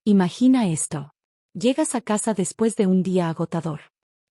Imagina esto. Llegas a casa después de un día agotador.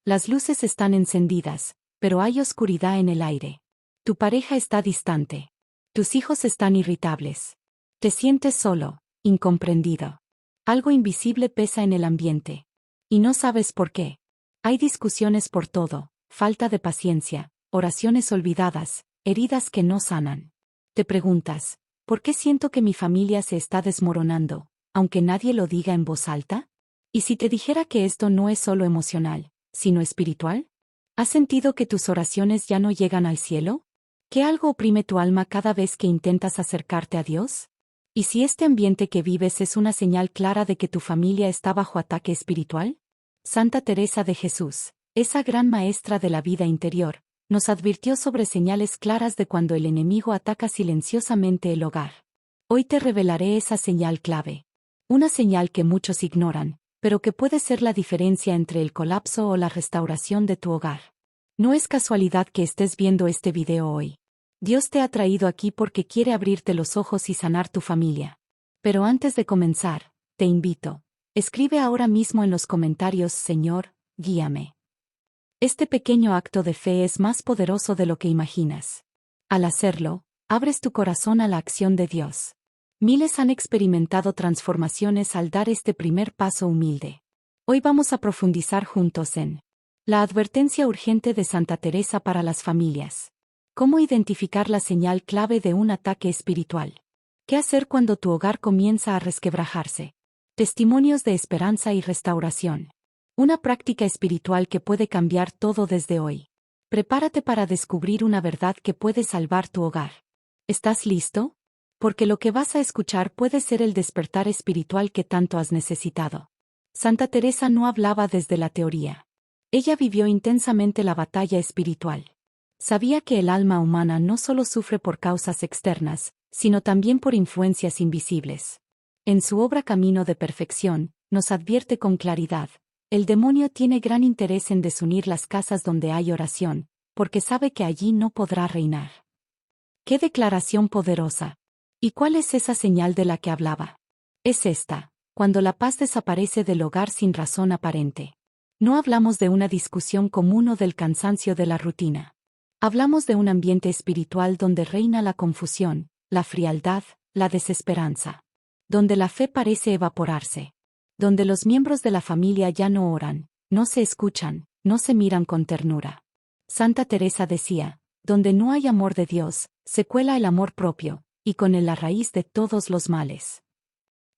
Las luces están encendidas, pero hay oscuridad en el aire. Tu pareja está distante. Tus hijos están irritables. Te sientes solo, incomprendido. Algo invisible pesa en el ambiente. Y no sabes por qué. Hay discusiones por todo, falta de paciencia, oraciones olvidadas, heridas que no sanan. Te preguntas, ¿por qué siento que mi familia se está desmoronando, aunque nadie lo diga en voz alta? ¿Y si te dijera que esto no es solo emocional, sino espiritual? ¿Has sentido que tus oraciones ya no llegan al cielo? ¿Que algo oprime tu alma cada vez que intentas acercarte a Dios? ¿Y si este ambiente que vives es una señal clara de que tu familia está bajo ataque espiritual? Santa Teresa de Jesús, esa gran maestra de la vida interior, nos advirtió sobre señales claras de cuando el enemigo ataca silenciosamente el hogar. Hoy te revelaré esa señal clave. Una señal que muchos ignoran, pero que puede ser la diferencia entre el colapso o la restauración de tu hogar. No es casualidad que estés viendo este video hoy. Dios te ha traído aquí porque quiere abrirte los ojos y sanar tu familia. Pero antes de comenzar, te invito. Escribe ahora mismo en los comentarios: Señor, guíame. Este pequeño acto de fe es más poderoso de lo que imaginas. Al hacerlo, abres tu corazón a la acción de Dios. Miles han experimentado transformaciones al dar este primer paso humilde. Hoy vamos a profundizar juntos en la advertencia urgente de Santa Teresa para las familias. ¿Cómo identificar la señal clave de un ataque espiritual? ¿Qué hacer cuando tu hogar comienza a resquebrajarse? Testimonios de esperanza y restauración. Una práctica espiritual que puede cambiar todo desde hoy. Prepárate para descubrir una verdad que puede salvar tu hogar. ¿Estás listo? Porque lo que vas a escuchar puede ser el despertar espiritual que tanto has necesitado. Santa Teresa no hablaba desde la teoría. Ella vivió intensamente la batalla espiritual. Sabía que el alma humana no solo sufre por causas externas, sino también por influencias invisibles. En su obra Camino de Perfección, nos advierte con claridad: el demonio tiene gran interés en desunir las casas donde hay oración, porque sabe que allí no podrá reinar. ¡Qué declaración poderosa! ¿Y cuál es esa señal de la que hablaba? Es esta: cuando la paz desaparece del hogar sin razón aparente. No hablamos de una discusión común o del cansancio de la rutina. Hablamos de un ambiente espiritual donde reina la confusión, la frialdad, la desesperanza. Donde la fe parece evaporarse. Donde los miembros de la familia ya no oran, no se escuchan, no se miran con ternura. Santa Teresa decía: donde no hay amor de Dios, se cuela el amor propio, y con él la raíz de todos los males.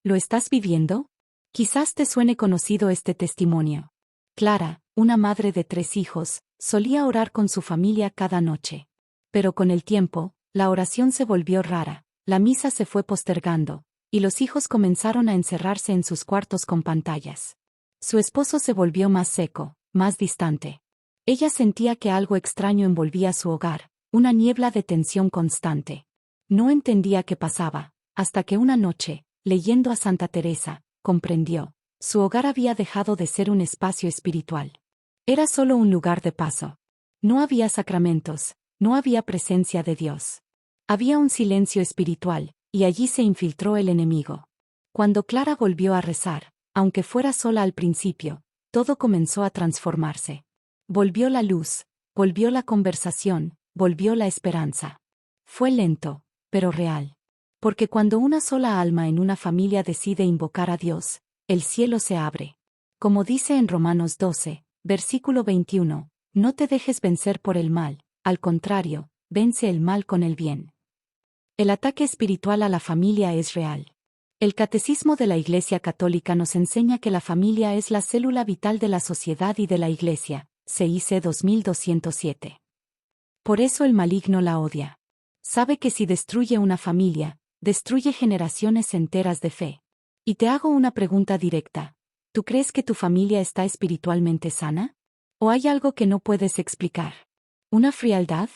¿Lo estás viviendo? Quizás te suene conocido este testimonio. Clara, una madre de 3 hijos, solía orar con su familia cada noche. Pero con el tiempo, la oración se volvió rara, la misa se fue postergando, y los hijos comenzaron a encerrarse en sus cuartos con pantallas. Su esposo se volvió más seco, más distante. Ella sentía que algo extraño envolvía su hogar, una niebla de tensión constante. No entendía qué pasaba, hasta que una noche, leyendo a Santa Teresa, comprendió: su hogar había dejado de ser un espacio espiritual. Era solo un lugar de paso. No había sacramentos, no había presencia de Dios. Había un silencio espiritual, y allí se infiltró el enemigo. Cuando Clara volvió a rezar, aunque fuera sola al principio, todo comenzó a transformarse. Volvió la luz, volvió la conversación, volvió la esperanza. Fue lento, pero real. Porque cuando una sola alma en una familia decide invocar a Dios, el cielo se abre. Como dice en Romanos 12, versículo 21, no te dejes vencer por el mal, al contrario, vence el mal con el bien. El ataque espiritual a la familia es real. El Catecismo de la Iglesia Católica nos enseña que la familia es la célula vital de la sociedad y de la Iglesia, CIC 2207. Por eso el maligno la odia. Sabe que si destruye una familia, destruye generaciones enteras de fe. Y te hago una pregunta directa: ¿tú crees que tu familia está espiritualmente sana? ¿O hay algo que no puedes explicar? ¿Una frialdad?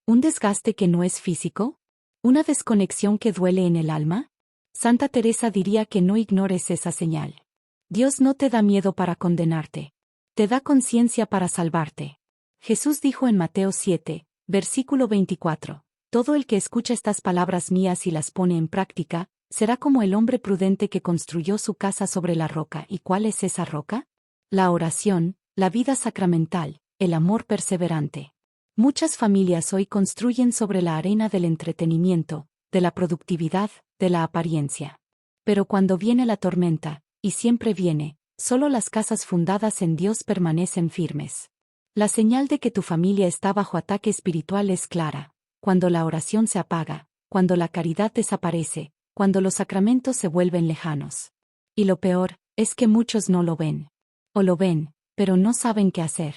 ¿Un desgaste que no es físico? ¿Una desconexión que duele en el alma? Santa Teresa diría que no ignores esa señal. Dios no te da miedo para condenarte. Te da conciencia para salvarte. Jesús dijo en Mateo 7, versículo 24, todo el que escucha estas palabras mías y las pone en práctica, Será como el hombre prudente que construyó su casa sobre la roca. ¿Y cuál es esa roca? La oración, la vida sacramental, el amor perseverante. Muchas familias hoy construyen sobre la arena del entretenimiento, de la productividad, de la apariencia. Pero cuando viene la tormenta, y siempre viene, solo las casas fundadas en Dios permanecen firmes. La señal de que tu familia está bajo ataque espiritual es clara: cuando la oración se apaga, cuando la caridad desaparece, cuando los sacramentos se vuelven lejanos. Y lo peor, es que muchos no lo ven. O lo ven, pero no saben qué hacer.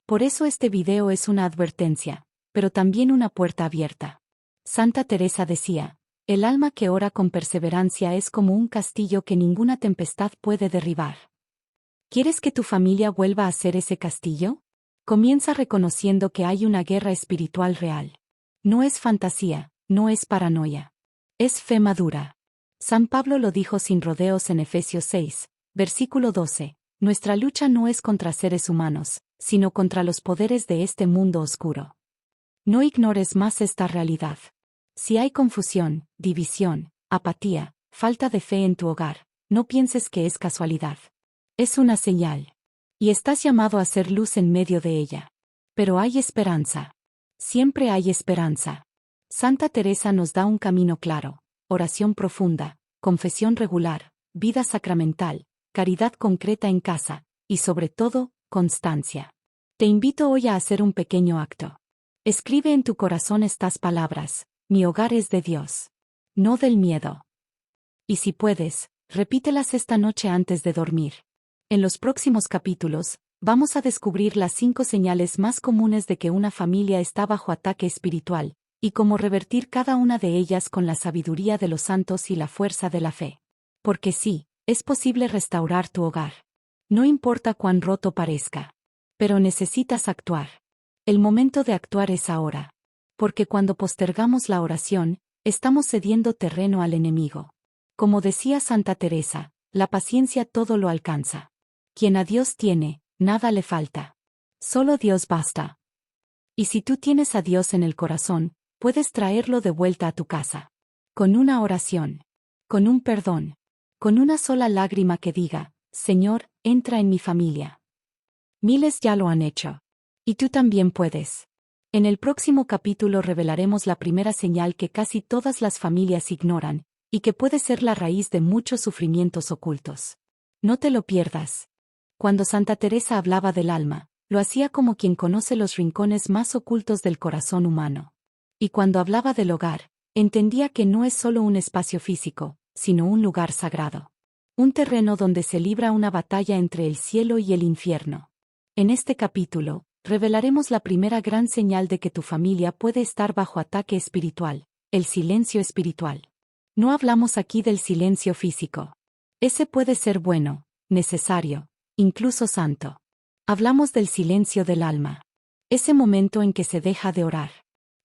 Por eso este video es una advertencia, pero también una puerta abierta. Santa Teresa decía: el alma que ora con perseverancia es como un castillo que ninguna tempestad puede derribar. ¿Quieres que tu familia vuelva a ser ese castillo? Comienza reconociendo que hay una guerra espiritual real. No es fantasía, no es paranoia. Es fe madura. San Pablo lo dijo sin rodeos en Efesios 6, versículo 12. Nuestra lucha no es contra seres humanos, sino contra los poderes de este mundo oscuro. No ignores más esta realidad. Si hay confusión, división, apatía, falta de fe en tu hogar, no pienses que es casualidad. Es una señal. Y estás llamado a ser luz en medio de ella. Pero hay esperanza. Siempre hay esperanza. Santa Teresa nos da un camino claro: oración profunda, confesión regular, vida sacramental, caridad concreta en casa, y sobre todo, constancia. Te invito hoy a hacer un pequeño acto. Escribe en tu corazón estas palabras: mi hogar es de Dios. No del miedo. Y si puedes, repítelas esta noche antes de dormir. En los próximos capítulos, vamos a descubrir las 5 señales más comunes de que una familia está bajo ataque espiritual, y cómo revertir cada una de ellas con la sabiduría de los santos y la fuerza de la fe. Porque sí, es posible restaurar tu hogar. No importa cuán roto parezca. Pero necesitas actuar. El momento de actuar es ahora. Porque cuando postergamos la oración, estamos cediendo terreno al enemigo. Como decía Santa Teresa, la paciencia todo lo alcanza. Quien a Dios tiene, nada le falta. Solo Dios basta. Y si tú tienes a Dios en el corazón, puedes traerlo de vuelta a tu casa. Con una oración. Con un perdón. Con una sola lágrima que diga: Señor, entra en mi familia. Miles ya lo han hecho. Y tú también puedes. En el próximo capítulo revelaremos la primera señal que casi todas las familias ignoran, y que puede ser la raíz de muchos sufrimientos ocultos. No te lo pierdas. Cuando Santa Teresa hablaba del alma, lo hacía como quien conoce los rincones más ocultos del corazón humano. Y cuando hablaba del hogar, entendía que no es solo un espacio físico, sino un lugar sagrado. Un terreno donde se libra una batalla entre el cielo y el infierno. En este capítulo, revelaremos la primera gran señal de que tu familia puede estar bajo ataque espiritual: el silencio espiritual. No hablamos aquí del silencio físico. Ese puede ser bueno, necesario, incluso santo. Hablamos del silencio del alma. Ese momento en que se deja de orar.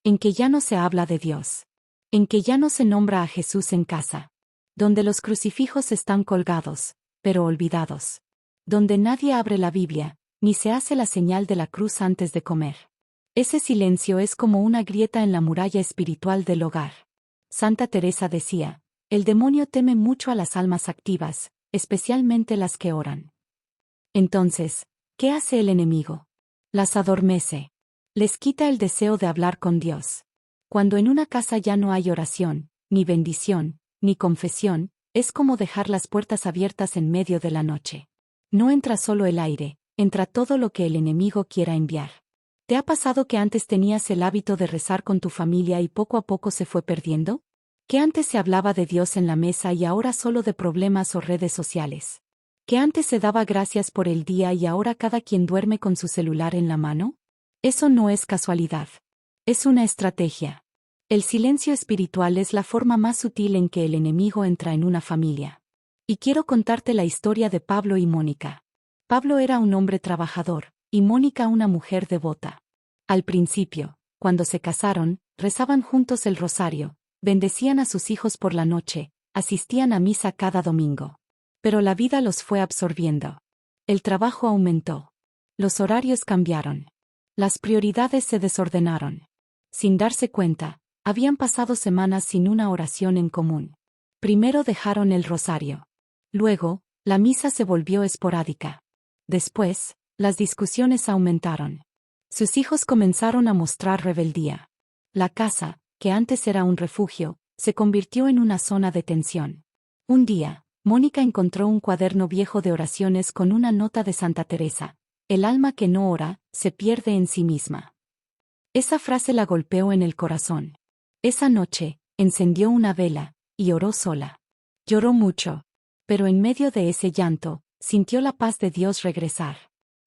En que ya no se habla de Dios. En que ya no se nombra a Jesús en casa. Donde los crucifijos están colgados, pero olvidados. Donde nadie abre la Biblia, ni se hace la señal de la cruz antes de comer. Ese silencio es como una grieta en la muralla espiritual del hogar. Santa Teresa decía: el demonio teme mucho a las almas activas, especialmente las que oran. Entonces, ¿qué hace el enemigo? Las adormece. Les quita el deseo de hablar con Dios. Cuando en una casa ya no hay oración, ni bendición, ni confesión, es como dejar las puertas abiertas en medio de la noche. No entra solo el aire, entra todo lo que el enemigo quiera enviar. ¿Te ha pasado que antes tenías el hábito de rezar con tu familia y poco a poco se fue perdiendo? ¿Que antes se hablaba de Dios en la mesa y ahora solo de problemas o redes sociales? ¿Que antes se daba gracias por el día y ahora cada quien duerme con su celular en la mano? Eso no es casualidad. Es una estrategia. El silencio espiritual es la forma más sutil en que el enemigo entra en una familia. Y quiero contarte la historia de Pablo y Mónica. Pablo era un hombre trabajador, y Mónica una mujer devota. Al principio, cuando se casaron, rezaban juntos el rosario, bendecían a sus hijos por la noche, asistían a misa cada domingo. Pero la vida los fue absorbiendo. El trabajo aumentó. Los horarios cambiaron. Las prioridades se desordenaron. Sin darse cuenta, habían pasado semanas sin una oración en común. Primero dejaron el rosario. Luego, la misa se volvió esporádica. Después, las discusiones aumentaron. Sus hijos comenzaron a mostrar rebeldía. La casa, que antes era un refugio, se convirtió en una zona de tensión. Un día, Mónica encontró un cuaderno viejo de oraciones con una nota de Santa Teresa: el alma que no ora, se pierde en sí misma. Esa frase la golpeó en el corazón. Esa noche, encendió una vela, y oró sola. Lloró mucho. Pero en medio de ese llanto, sintió la paz de Dios regresar.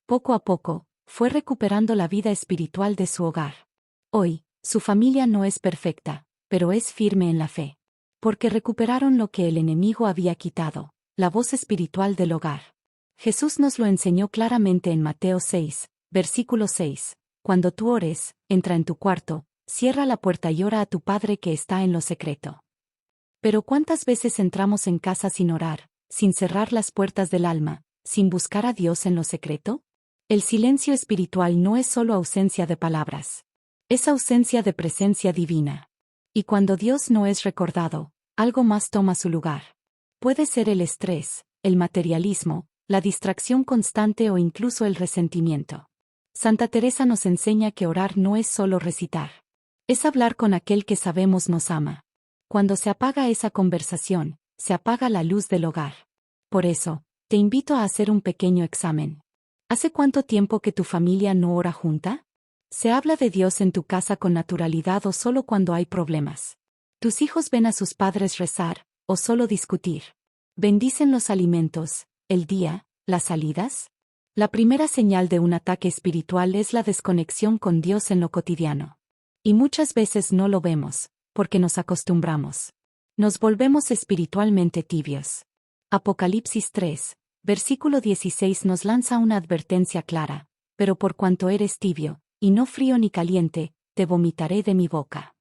Poco a poco, fue recuperando la vida espiritual de su hogar. Hoy, su familia no es perfecta, pero es firme en la fe. Porque recuperaron lo que el enemigo había quitado, la voz espiritual del hogar. Jesús nos lo enseñó claramente en Mateo 6, versículo 6. Cuando tú ores, entra en tu cuarto, cierra la puerta y ora a tu Padre que está en lo secreto. Pero ¿cuántas veces entramos en casa sin orar, sin cerrar las puertas del alma, sin buscar a Dios en lo secreto? El silencio espiritual no es solo ausencia de palabras. Es ausencia de presencia divina. Y cuando Dios no es recordado, algo más toma su lugar. Puede ser el estrés, el materialismo, la distracción constante o incluso el resentimiento. Santa Teresa nos enseña que orar no es solo recitar. Es hablar con aquel que sabemos nos ama. Cuando se apaga esa conversación, se apaga la luz del hogar. Por eso, te invito a hacer un pequeño examen. ¿Hace cuánto tiempo que tu familia no ora junta? ¿Se habla de Dios en tu casa con naturalidad o solo cuando hay problemas? ¿Tus hijos ven a sus padres rezar, o solo discutir? ¿Bendicen los alimentos, el día, las salidas? La primera señal de un ataque espiritual es la desconexión con Dios en lo cotidiano. Y muchas veces no lo vemos, porque nos acostumbramos. Nos volvemos espiritualmente tibios. Apocalipsis 3, versículo 16 nos lanza una advertencia clara: pero por cuanto eres tibio, y no frío ni caliente, te vomitaré de mi boca.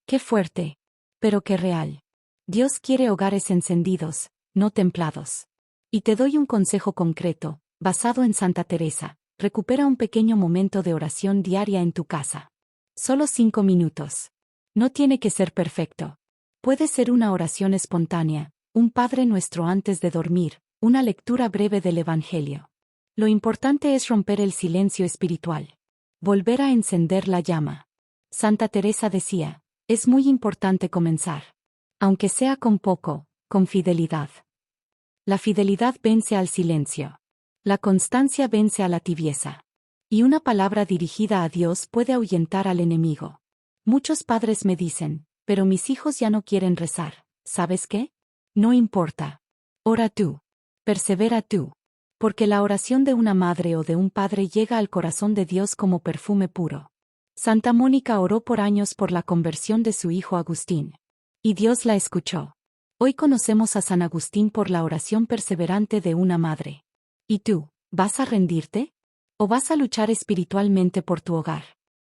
Qué fuerte, pero qué real. Dios quiere hogares encendidos, no templados. Y te doy un consejo concreto, basado en Santa Teresa: recupera un pequeño momento de oración diaria en tu casa. Solo 5 minutos. No tiene que ser perfecto. Puede ser una oración espontánea, un Padre Nuestro antes de dormir, una lectura breve del Evangelio. Lo importante es romper el silencio espiritual. Volver a encender la llama. Santa Teresa decía: es muy importante comenzar. Aunque sea con poco, con fidelidad. La fidelidad vence al silencio. La constancia vence a la tibieza. Y una palabra dirigida a Dios puede ahuyentar al enemigo. Muchos padres me dicen: pero mis hijos ya no quieren rezar. ¿Sabes qué? No importa. Ora tú. Persevera tú. Porque la oración de una madre o de un padre llega al corazón de Dios como perfume puro. Santa Mónica oró por años por la conversión de su hijo Agustín. Y Dios la escuchó. Hoy conocemos a San Agustín por la oración perseverante de una madre. ¿Y tú, vas a rendirte? ¿O vas a luchar espiritualmente por tu hogar?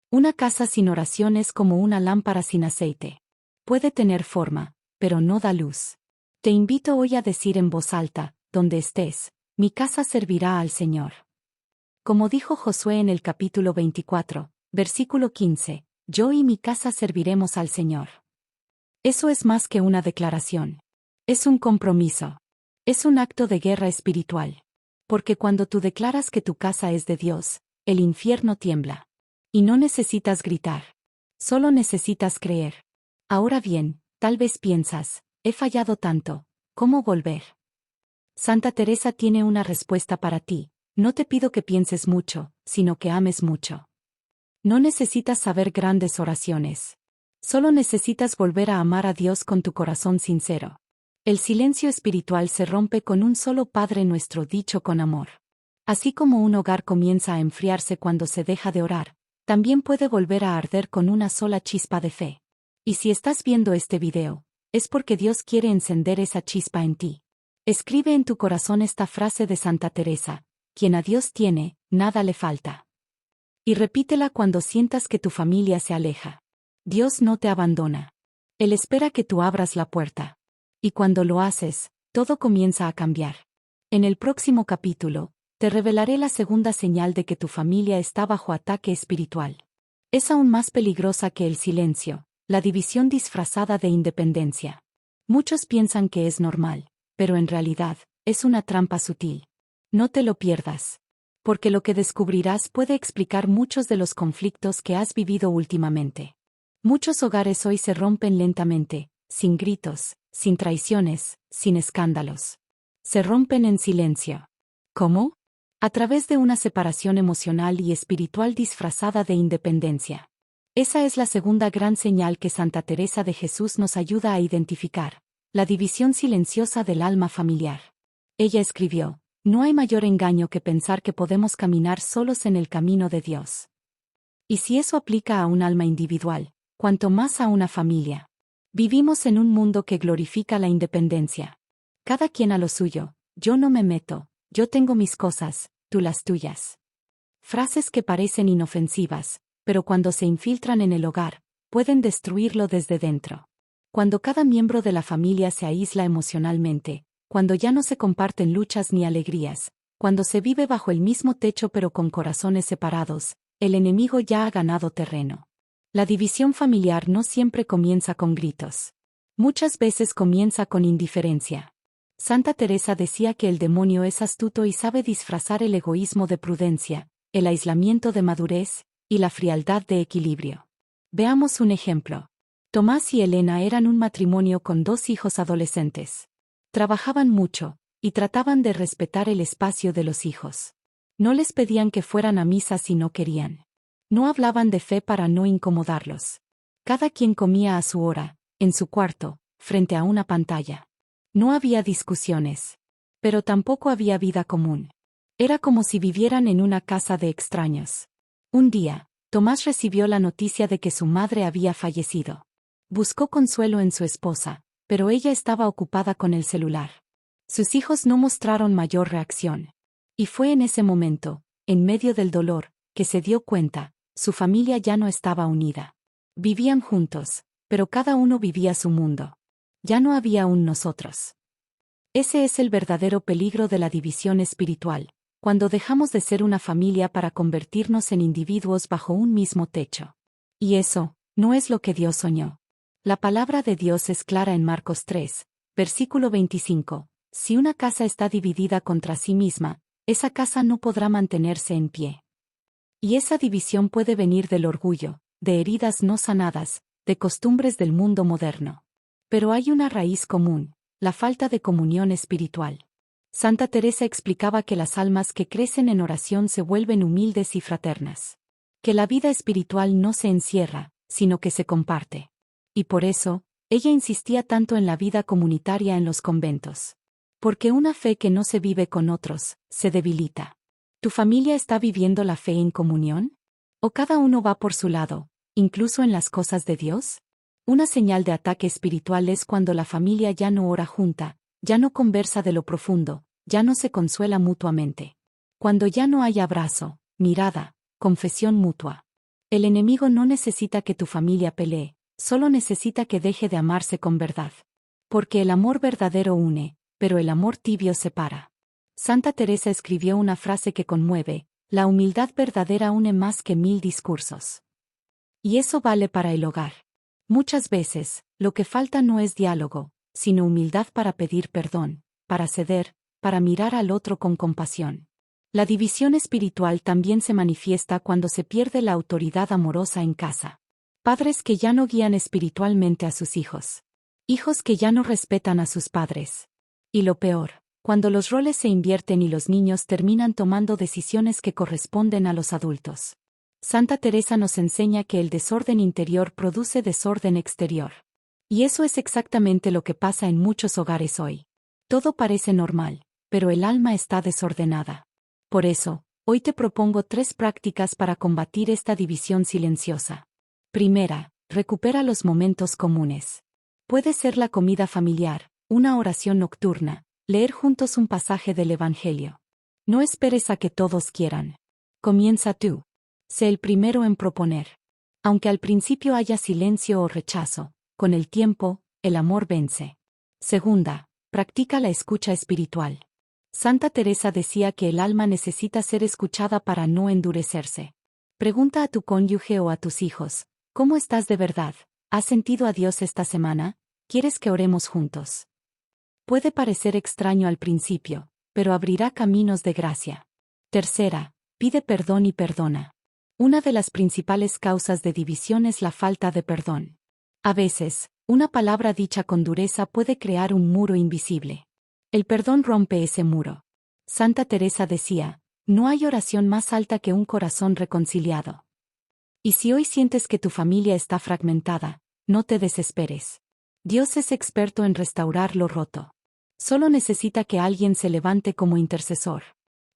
Una casa sin oración es como una lámpara sin aceite. Puede tener forma, pero no da luz. Te invito hoy a decir en voz alta, donde estés: mi casa servirá al Señor. Como dijo Josué en el capítulo 24, versículo 15, yo y mi casa serviremos al Señor. Eso es más que una declaración. Es un compromiso. Es un acto de guerra espiritual. Porque cuando tú declaras que tu casa es de Dios, el infierno tiembla. Y no necesitas gritar. Solo necesitas creer. Ahora bien, tal vez piensas: he fallado tanto, ¿cómo volver? Santa Teresa tiene una respuesta para ti: no te pido que pienses mucho, sino que ames mucho. No necesitas saber grandes oraciones. Solo necesitas volver a amar a Dios con tu corazón sincero. El silencio espiritual se rompe con un solo Padre Nuestro dicho con amor. Así como un hogar comienza a enfriarse cuando se deja de orar, también puede volver a arder con una sola chispa de fe. Y si estás viendo este video, es porque Dios quiere encender esa chispa en ti. Escribe en tu corazón esta frase de Santa Teresa: quien a Dios tiene, nada le falta. Y repítela cuando sientas que tu familia se aleja. Dios no te abandona. Él espera que tú abras la puerta. Y cuando lo haces, todo comienza a cambiar. En el próximo capítulo, te revelaré la segunda señal de que tu familia está bajo ataque espiritual. Es aún más peligrosa que el silencio: la división disfrazada de independencia. Muchos piensan que es normal, pero en realidad, es una trampa sutil. No te lo pierdas. Porque lo que descubrirás puede explicar muchos de los conflictos que has vivido últimamente. Muchos hogares hoy se rompen lentamente, sin gritos, sin traiciones, sin escándalos. Se rompen en silencio. ¿Cómo? A través de una separación emocional y espiritual disfrazada de independencia. Esa es la segunda gran señal que Santa Teresa de Jesús nos ayuda a identificar, la división silenciosa del alma familiar. Ella escribió: no hay mayor engaño que pensar que podemos caminar solos en el camino de Dios. Y si eso aplica a un alma individual, cuanto más a una familia. Vivimos en un mundo que glorifica la independencia. Cada quien a lo suyo, yo no me meto, yo tengo mis cosas, tú las tuyas. Frases que parecen inofensivas, pero cuando se infiltran en el hogar, pueden destruirlo desde dentro. Cuando cada miembro de la familia se aísla emocionalmente, cuando ya no se comparten luchas ni alegrías, cuando se vive bajo el mismo techo pero con corazones separados, el enemigo ya ha ganado terreno. La división familiar no siempre comienza con gritos. Muchas veces comienza con indiferencia. Santa Teresa decía que el demonio es astuto y sabe disfrazar el egoísmo de prudencia, el aislamiento de madurez, y la frialdad de equilibrio. Veamos un ejemplo. Tomás y Elena eran un matrimonio con 2 hijos adolescentes. Trabajaban mucho, y trataban de respetar el espacio de los hijos. No les pedían que fueran a misa si no querían. No hablaban de fe para no incomodarlos. Cada quien comía a su hora, en su cuarto, frente a una pantalla. No había discusiones. Pero tampoco había vida común. Era como si vivieran en una casa de extraños. Un día, Tomás recibió la noticia de que su madre había fallecido. Buscó consuelo en su esposa, pero ella estaba ocupada con el celular. Sus hijos no mostraron mayor reacción. Y fue en ese momento, en medio del dolor, que se dio cuenta, su familia ya no estaba unida. Vivían juntos, pero cada uno vivía su mundo. Ya no había un nosotros. Ese es el verdadero peligro de la división espiritual, cuando dejamos de ser una familia para convertirnos en individuos bajo un mismo techo. Y eso, no es lo que Dios soñó. La palabra de Dios es clara en Marcos 3, versículo 25. Si una casa está dividida contra sí misma, esa casa no podrá mantenerse en pie. Y esa división puede venir del orgullo, de heridas no sanadas, de costumbres del mundo moderno. Pero hay una raíz común, la falta de comunión espiritual. Santa Teresa explicaba que las almas que crecen en oración se vuelven humildes y fraternas. Que la vida espiritual no se encierra, sino que se comparte. Y por eso, ella insistía tanto en la vida comunitaria en los conventos. Porque una fe que no se vive con otros, se debilita. ¿Tu familia está viviendo la fe en comunión? ¿O cada uno va por su lado, incluso en las cosas de Dios? Una señal de ataque espiritual es cuando la familia ya no ora junta, ya no conversa de lo profundo, ya no se consuela mutuamente. Cuando ya no hay abrazo, mirada, confesión mutua. El enemigo no necesita que tu familia pelee, solo necesita que deje de amarse con verdad. Porque el amor verdadero une, pero el amor tibio separa. Santa Teresa escribió una frase que conmueve: la humildad verdadera une más que 1000 discursos. Y eso vale para el hogar. Muchas veces, lo que falta no es diálogo, sino humildad para pedir perdón, para ceder, para mirar al otro con compasión. La división espiritual también se manifiesta cuando se pierde la autoridad amorosa en casa. Padres que ya no guían espiritualmente a sus hijos. Hijos que ya no respetan a sus padres. Y lo peor, cuando los roles se invierten y los niños terminan tomando decisiones que corresponden a los adultos. Santa Teresa nos enseña que el desorden interior produce desorden exterior. Y eso es exactamente lo que pasa en muchos hogares hoy. Todo parece normal, pero el alma está desordenada. Por eso, hoy te propongo 3 prácticas para combatir esta división silenciosa. Primera, recupera los momentos comunes. Puede ser la comida familiar, una oración nocturna, leer juntos un pasaje del Evangelio. No esperes a que todos quieran. Comienza tú. Sé el primero en proponer. Aunque al principio haya silencio o rechazo, con el tiempo, el amor vence. Segunda, practica la escucha espiritual. Santa Teresa decía que el alma necesita ser escuchada para no endurecerse. Pregunta a tu cónyuge o a tus hijos: ¿cómo estás de verdad? ¿Has sentido a Dios esta semana? ¿Quieres que oremos juntos? Puede parecer extraño al principio, pero abrirá caminos de gracia. Tercera, pide perdón y perdona. Una de las principales causas de división es la falta de perdón. A veces, una palabra dicha con dureza puede crear un muro invisible. El perdón rompe ese muro. Santa Teresa decía, no hay oración más alta que un corazón reconciliado. Y si hoy sientes que tu familia está fragmentada, no te desesperes. Dios es experto en restaurar lo roto. Solo necesita que alguien se levante como intercesor.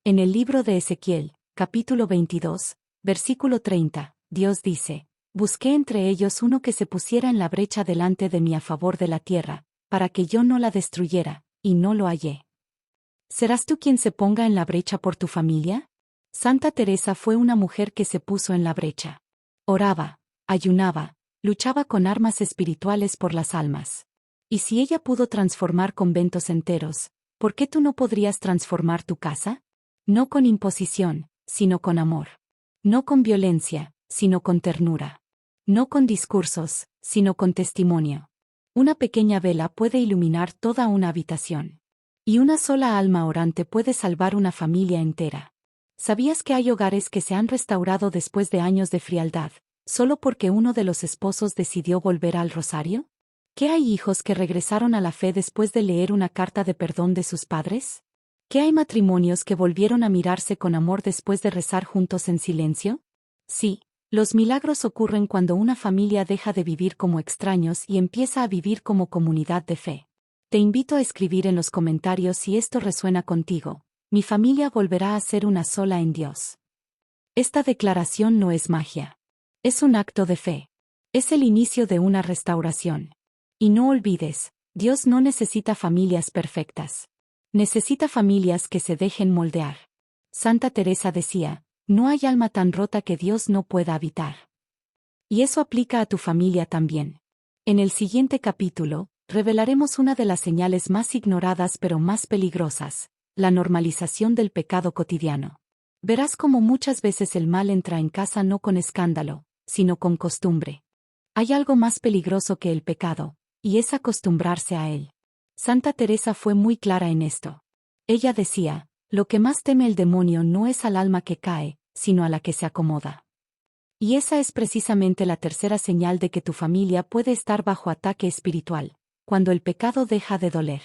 En el libro de Ezequiel, capítulo 22, versículo 30, Dios dice, busqué entre ellos uno que se pusiera en la brecha delante de mí a favor de la tierra, para que yo no la destruyera, y no lo hallé. ¿Serás tú quien se ponga en la brecha por tu familia? Santa Teresa fue una mujer que se puso en la brecha. Oraba, ayunaba, luchaba con armas espirituales por las almas. Y si ella pudo transformar conventos enteros, ¿por qué tú no podrías transformar tu casa? No con imposición, sino con amor. No con violencia, sino con ternura. No con discursos, sino con testimonio. Una pequeña vela puede iluminar toda una habitación. Y una sola alma orante puede salvar una familia entera. ¿Sabías que hay hogares que se han restaurado después de años de frialdad, solo porque uno de los esposos decidió volver al rosario? ¿Qué hay hijos que regresaron a la fe después de leer una carta de perdón de sus padres? ¿Qué hay matrimonios que volvieron a mirarse con amor después de rezar juntos en silencio? Sí, los milagros ocurren cuando una familia deja de vivir como extraños y empieza a vivir como comunidad de fe. Te invito a escribir en los comentarios si esto resuena contigo. Mi familia volverá a ser una sola en Dios. Esta declaración no es magia. Es un acto de fe. Es el inicio de una restauración. Y no olvides, Dios no necesita familias perfectas. Necesita familias que se dejen moldear. Santa Teresa decía, no hay alma tan rota que Dios no pueda habitar. Y eso aplica a tu familia también. En el siguiente capítulo, revelaremos una de las señales más ignoradas pero más peligrosas, la normalización del pecado cotidiano. Verás cómo muchas veces el mal entra en casa no con escándalo, sino con costumbre. Hay algo más peligroso que el pecado, y es acostumbrarse a él. Santa Teresa fue muy clara en esto. Ella decía, lo que más teme el demonio no es al alma que cae, sino a la que se acomoda. Y esa es precisamente la tercera señal de que tu familia puede estar bajo ataque espiritual, cuando el pecado deja de doler.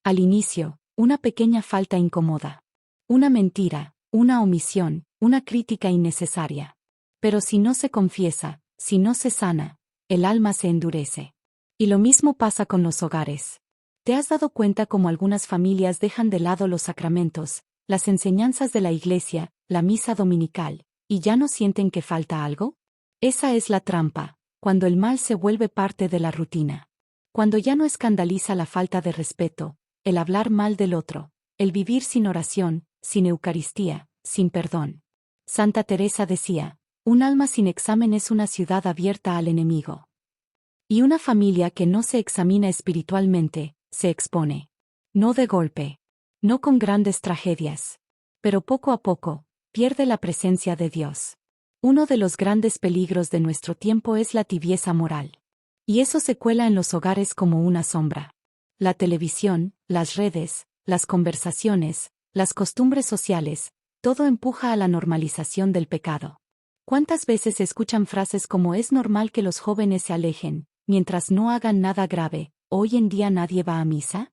Al inicio, una pequeña falta incomoda. Una mentira, una omisión, una crítica innecesaria. Pero si no se confiesa, si no se sana, el alma se endurece. Y lo mismo pasa con los hogares. ¿Te has dado cuenta cómo algunas familias dejan de lado los sacramentos, las enseñanzas de la iglesia, la misa dominical, y ya no sienten que falta algo? Esa es la trampa, cuando el mal se vuelve parte de la rutina. Cuando ya no escandaliza la falta de respeto, el hablar mal del otro, el vivir sin oración, sin Eucaristía, sin perdón. Santa Teresa decía, un alma sin examen es una ciudad abierta al enemigo. Y una familia que no se examina espiritualmente, se expone. No de golpe. No con grandes tragedias. Pero poco a poco, pierde la presencia de Dios. Uno de los grandes peligros de nuestro tiempo es la tibieza moral. Y eso se cuela en los hogares como una sombra. La televisión, las redes, las conversaciones, las costumbres sociales, todo empuja a la normalización del pecado. ¿Cuántas veces se escuchan frases como es normal que los jóvenes se alejen, mientras no hagan nada grave, hoy en día nadie va a misa?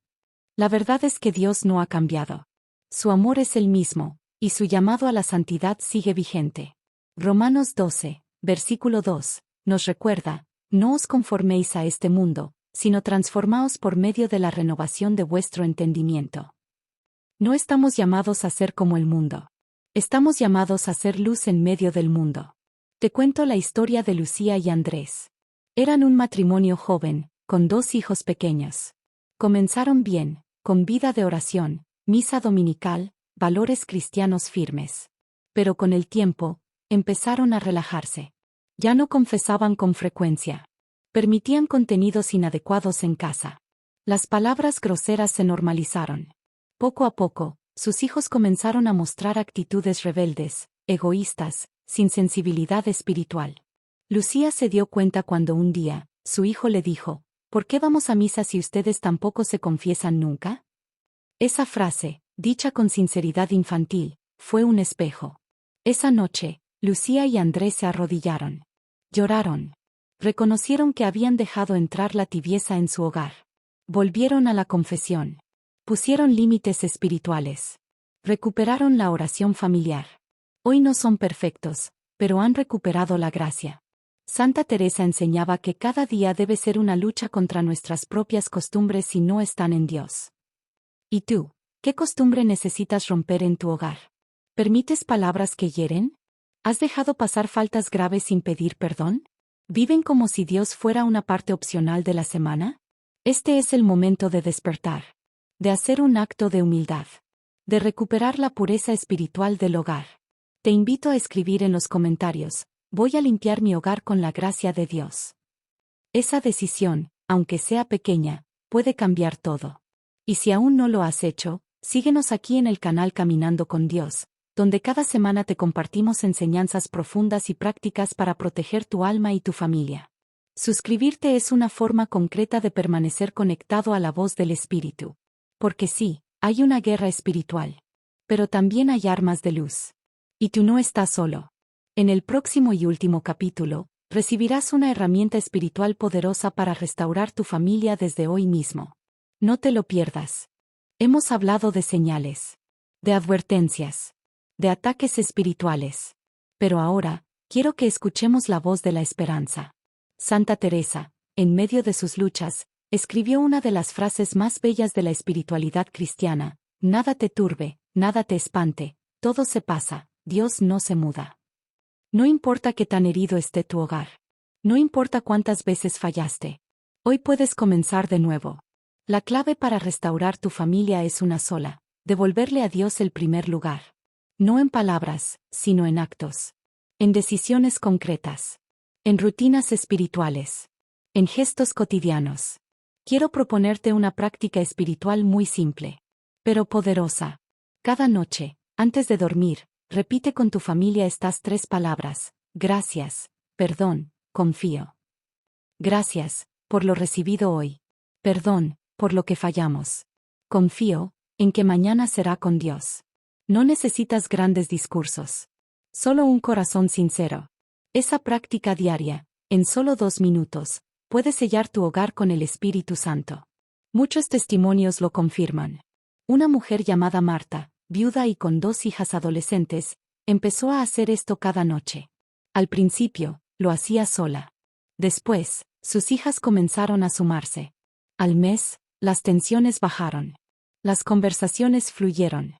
La verdad es que Dios no ha cambiado. Su amor es el mismo, y su llamado a la santidad sigue vigente. Romanos 12, versículo 2, nos recuerda, no os conforméis a este mundo, sino transformaos por medio de la renovación de vuestro entendimiento. No estamos llamados a ser como el mundo. Estamos llamados a ser luz en medio del mundo. Te cuento la historia de Lucía y Andrés. Eran un matrimonio joven, con 2 hijos pequeños. Comenzaron bien, con vida de oración, misa dominical, valores cristianos firmes. Pero con el tiempo, empezaron a relajarse. Ya no confesaban con frecuencia. Permitían contenidos inadecuados en casa. Las palabras groseras se normalizaron. Poco a poco, sus hijos comenzaron a mostrar actitudes rebeldes, egoístas, sin sensibilidad espiritual. Lucía se dio cuenta cuando un día, su hijo le dijo, ¿Por qué vamos a misa si ustedes tampoco se confiesan nunca? Esa frase, dicha con sinceridad infantil, fue un espejo. Esa noche, Lucía y Andrés se arrodillaron. Lloraron. Reconocieron que habían dejado entrar la tibieza en su hogar. Volvieron a la confesión. Pusieron límites espirituales. Recuperaron la oración familiar. Hoy no son perfectos, pero han recuperado la gracia. Santa Teresa enseñaba que cada día debe ser una lucha contra nuestras propias costumbres si no están en Dios. ¿Y tú? ¿Qué costumbre necesitas romper en tu hogar? ¿Permites palabras que hieren? ¿Has dejado pasar faltas graves sin pedir perdón? ¿Viven como si Dios fuera una parte opcional de la semana? Este es el momento de despertar. De hacer un acto de humildad. De recuperar la pureza espiritual del hogar. Te invito a escribir en los comentarios: voy a limpiar mi hogar con la gracia de Dios. Esa decisión, aunque sea pequeña, puede cambiar todo. Y si aún no lo has hecho, síguenos aquí en el canal Caminando con Dios, donde cada semana te compartimos enseñanzas profundas y prácticas para proteger tu alma y tu familia. Suscribirte es una forma concreta de permanecer conectado a la voz del Espíritu. Porque sí, hay una guerra espiritual. Pero también hay armas de luz. Y tú no estás solo. En el próximo y último capítulo, recibirás una herramienta espiritual poderosa para restaurar tu familia desde hoy mismo. No te lo pierdas. Hemos hablado de señales, de advertencias, de ataques espirituales. Pero ahora, quiero que escuchemos la voz de la esperanza. Santa Teresa, en medio de sus luchas, escribió una de las frases más bellas de la espiritualidad cristiana: nada te turbe, nada te espante, todo se pasa, Dios no se muda. No importa qué tan herido esté tu hogar. No importa cuántas veces fallaste. Hoy puedes comenzar de nuevo. La clave para restaurar tu familia es una sola: devolverle a Dios el primer lugar. No en palabras, sino en actos. En decisiones concretas. En rutinas espirituales. En gestos cotidianos. Quiero proponerte una práctica espiritual muy simple, pero poderosa. Cada noche, antes de dormir, repite con tu familia estas 3 palabras: gracias, perdón, confío. Gracias, por lo recibido hoy. Perdón, por lo que fallamos. Confío, en que mañana será con Dios. No necesitas grandes discursos. Solo un corazón sincero. Esa práctica diaria, en solo 2 minutos, puede sellar tu hogar con el Espíritu Santo. Muchos testimonios lo confirman. Una mujer llamada Marta, viuda y con 2 hijas adolescentes, empezó a hacer esto cada noche. Al principio, lo hacía sola. Después, sus hijas comenzaron a sumarse. Al mes, las tensiones bajaron. Las conversaciones fluyeron.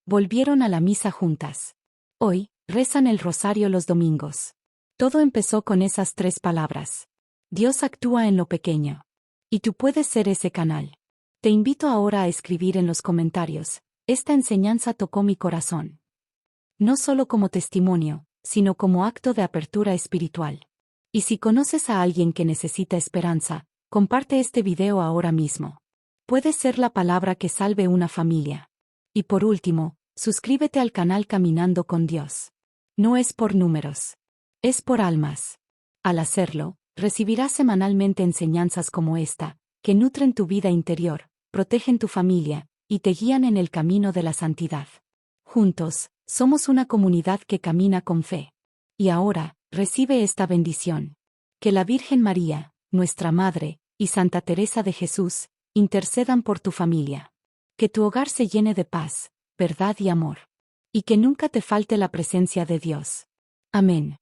Volvieron a la misa juntas. Hoy, rezan el rosario los domingos. Todo empezó con esas 3 palabras. Dios actúa en lo pequeño. Y tú puedes ser ese canal. Te invito ahora a escribir en los comentarios: esta enseñanza tocó mi corazón. No solo como testimonio, sino como acto de apertura espiritual. Y si conoces a alguien que necesita esperanza, comparte este video ahora mismo. Puede ser la palabra que salve una familia. Y por último, suscríbete al canal Caminando con Dios. No es por números. Es por almas. Al hacerlo, recibirás semanalmente enseñanzas como esta, que nutren tu vida interior, protegen tu familia, y te guían en el camino de la santidad. Juntos, somos una comunidad que camina con fe. Y ahora, recibe esta bendición. Que la Virgen María, nuestra Madre, y Santa Teresa de Jesús, intercedan por tu familia. Que tu hogar se llene de paz, verdad y amor. Y que nunca te falte la presencia de Dios. Amén.